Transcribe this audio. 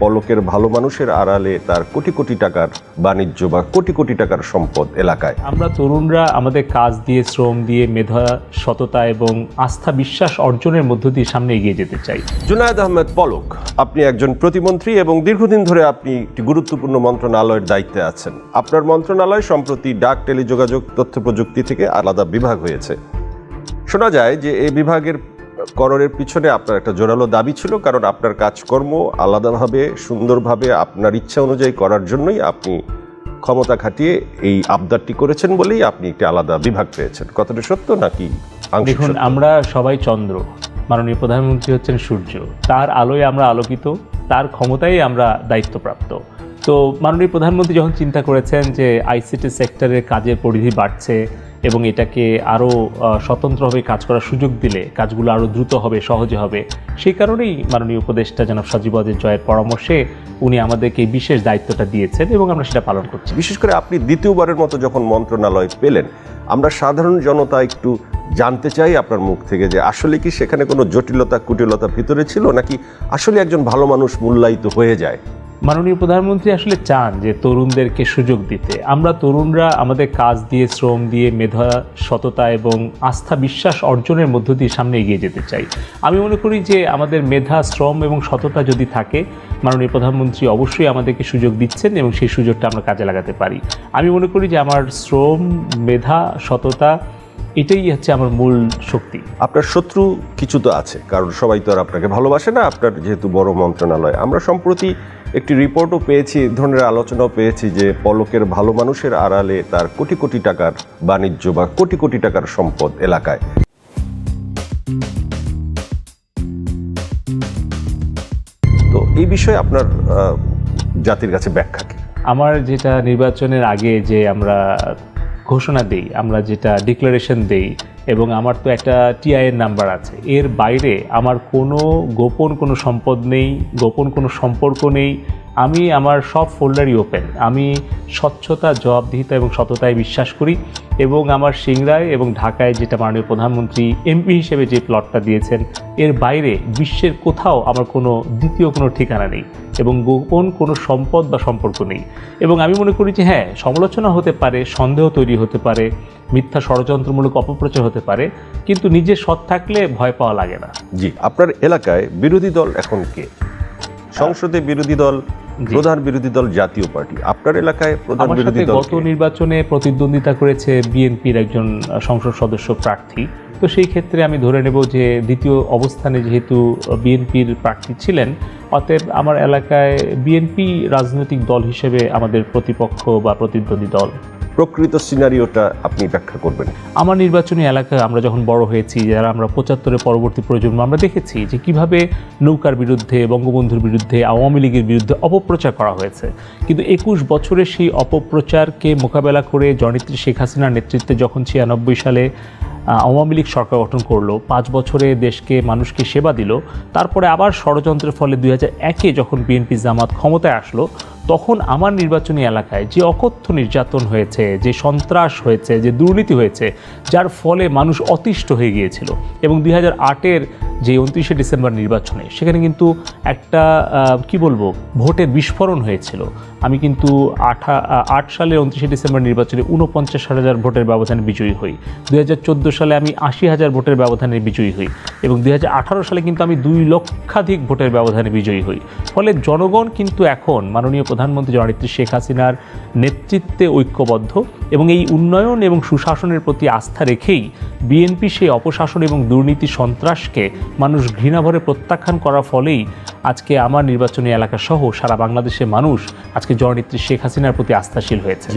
পলকের ভালো মানুষের আড়ালে তার কোটি কোটি টাকার বাণিজ্য বা কোটি কোটি টাকার সম্পদ এলাকায়। আমরা তরুণরা আমাদের কাজ দিয়ে, শ্রম দিয়ে, মেধা, সততা এবং আস্থা বিশ্বাস অর্জনের মধ্য দিয়ে সামনে এগিয়ে যেতে চাই। জুনায়েদ আহমেদ পলক, আপনি একজন প্রতিমন্ত্রী এবং দীর্ঘদিন ধরে আপনি একটি গুরুত্বপূর্ণ মন্ত্রণালয়ের দায়িত্বে আছেন। আপনার মন্ত্রণালয় সম্প্রতি ডাক, টেলিযোগাযোগ, তথ্য প্রযুক্তি থেকে আলাদা বিভাগ হয়েছে। শোনা যায় যে এই বিভাগের করণের পিছনে আপনার একটা জোরালো দাবি ছিল, কারণ আপনার কাজকর্ম আলাদাভাবে সুন্দরভাবে আপনার ইচ্ছা অনুযায়ী করার জন্যই আপনি ক্ষমতা খাটিয়ে এই আবদারটি করেছেন বলেই আপনি একটি আলাদা বিভাগ পেয়েছেন। কথাটা সত্য নাকি? দেখুন, আমরা সবাই চন্দ্র, মাননীয় প্রধানমন্ত্রী হচ্ছেন সূর্য। তার আলোয় আমরা আলোকিত, তার ক্ষমতায় আমরা দায়িত্বপ্রাপ্ত। তো মাননীয় প্রধানমন্ত্রী যখন চিন্তা করেছেন যে আইসিটি সেক্টরের কাজের পরিধি বাড়ছে এবং এটাকে আরও স্বতন্ত্রভাবে কাজ করার সুযোগ দিলে কাজগুলো আরও দ্রুত হবে, সহজে হবে, সেই কারণেই মাননীয় উপদেষ্টা জনাব সাজিব ওয়াজেদ জয়ের পরামর্শে উনি আমাদেরকে এই বিশেষ দায়িত্বটা দিয়েছেন এবং আমরা সেটা পালন করছি। বিশেষ করে আপনি দ্বিতীয়বারের মতো যখন মন্ত্রণালয় পেলেন, আমরা সাধারণ জনতা একটু জানতে চাই আপনার মুখ থেকে যে আসলে কি সেখানে কোনো জটিলতা কুটিলতা ভিতরে ছিল, নাকি আসলে একজন ভালো মানুষ মূল্যায়িত হয়ে যায়? মাননীয় প্রধানমন্ত্রী আসলে চান যে তরুণদেরকে সুযোগ দিতে। আমরা তরুণরা আমাদের কাজ দিয়ে, শ্রম দিয়ে, মেধা, সততা এবং আস্থা বিশ্বাস অর্জনের মধ্য দিয়ে সামনে এগিয়ে যেতে চাই। আমি মনে করি যে আমাদের মেধা, শ্রম এবং সততা যদি থাকে, মাননীয় প্রধানমন্ত্রী অবশ্যই আমাদেরকে সুযোগ দিচ্ছেন এবং সেই সুযোগটা আমরা কাজে লাগাতে পারি। আমি মনে করি যে আমার শ্রম, মেধা, সততা এটাই হচ্ছে আমার মূল শক্তি। আপনার শত্রু কিছু তো আছে, কারণ সবাই তো আর আপনাকে ভালোবাসে না, আপনার যেহেতু বড় মন্ত্রণালয়। আমরা সম্প্রতি একটি রিপোর্টও পেয়েছি, এই ধরনের আলোচনাও পেয়েছি যে পলকের ভালো মানুষের আড়ালে তার কোটি কোটি টাকার বাণিজ্য বা কোটি কোটি টাকার সম্পদ এলাকায়। তো এই বিষয়ে আপনার জাতির কাছে ব্যাখ্যা কি? আমার যেটা নির্বাচনের আগে যে আমরা ঘোষণা দেই, আমরা যেটা ডিক্লারেশন দেই, এবং আমার তো একটা টিআইএর নাম্বার আছে, এর বাইরে আমার কোনো গোপন কোনো সম্পদ নেই, গোপন কোনো সম্পর্ক নেই। আমি আমার সব ফোল্ডারই ওপেন। আমি স্বচ্ছতা, জবাবদিহিতা এবং সততায় বিশ্বাস করি এবং আমার সিংড়ায় এবং ঢাকায় যেটা মাননীয় প্রধানমন্ত্রী এমপি হিসেবে যে প্লটটা দিয়েছেন, এর বাইরে বিশ্বের কোথাও আমার কোনো দ্বিতীয় কোনো ঠিকানা নেই এবং গোপন কোনো সম্পদ বা সম্পর্ক নেই। এবং আমি মনে করি যে হ্যাঁ, সমালোচনা হতে পারে, সন্দেহ তৈরি হতে পারে, মিথ্যা ষড়যন্ত্রমূলক অপপ্রচার হতে পারে, কিন্তু নিজে সৎ থাকলে ভয় পাওয়া লাগে না। জি, আপনার এলাকায় বিরোধী দল এখন কে? সংসদে বিরোধী দল, প্রধান বিরোধী দল জাতীয় পার্টি। আপনার এলাকায় প্রধান বিরোধী দল গত নির্বাচনে প্রতিদ্বন্দ্বিতা করেছে বিএনপির একজন সংসদ সদস্য প্রার্থী। তো সেই ক্ষেত্রে আমি ধরে নেব যে দ্বিতীয় অবস্থানে যেহেতু বিএনপির প্রার্থী ছিলেন, অতএব আমার এলাকায় বিএনপি রাজনৈতিক দল হিসেবে আমাদের প্রতিপক্ষ বা প্রতিদ্বন্দ্বী দল। প্রকৃত সিনারিওটা আপনি ব্যাখ্যা করবেন? আমার নির্বাচনী এলাকায় আমরা যখন বড় হয়েছি, যারা আমরা ৭৫-এর পরবর্তী প্রজন্ম, আমরা দেখেছি যে কিভাবে নৌকার বিরুদ্ধে, বঙ্গবন্ধুর বিরুদ্ধে, আওয়ামী লীগের বিরুদ্ধে অপপ্রচার করা হয়েছে। কিন্তু ২১ বছরের সেই অপপ্রচারকে মোকাবেলা করে জননেত্রী শেখ হাসিনার নেতৃত্বে যখন ৯৬ সালে আওয়ামী লীগ সরকার গঠন করলো, ৫ বছরে দেশকে, মানুষকে সেবা দিল, তারপরে আবার ষড়যন্ত্রের ফলে ২০০১-এ যখন বিএনপি জামাত ক্ষমতায় আসলো, তখন আমার নির্বাচনী এলাকায় যে অকথ্য নির্যাতন হয়েছে, যে সন্ত্রাস হয়েছে, যে দুর্নীতি হয়েছে, যার ফলে মানুষ অতিষ্ঠ হয়ে গিয়েছিল। এবং ২০০৮-এর যে ২৯শে ডিসেম্বর নির্বাচনে, সেখানে কিন্তু একটা কি বলবো, ভোটের বিস্ফোরণ হয়েছিল। আমি কিন্তু ৮ সালের ২৯শে ডিসেম্বর নির্বাচনে ৪৯,০০০ ভোটের ব্যবধানে বিজয়ী হই। ২০১৪ সালে আমি ৮০,০০০ ভোটের ব্যবধানে বিজয়ী হই এবং ২০১৮ সালে কিন্তু আমি ২ লক্ষাধিক ভোটের ব্যবধানে বিজয়ী হই। ফলে জনগণ কিন্তু এখন মাননীয় প্রধানমন্ত্রী জননেত্রী শেখ হাসিনার নেতৃত্বে ঐক্যবদ্ধ এবং এই উন্নয়ন এবং সুশাসনের প্রতি আস্থা রেখেই বিএনপি সেই অপশাসন এবং দুর্নীতি সন্ত্রাসকে মানুষ ঘৃণাভরে প্রত্যাখ্যান করার ফলেই আজকে আমার নির্বাচনী এলাকা সহ সারা বাংলাদেশের মানুষ আজকে জননেত্রী শেখ হাসিনার প্রতি আস্থাশীল হয়েছে।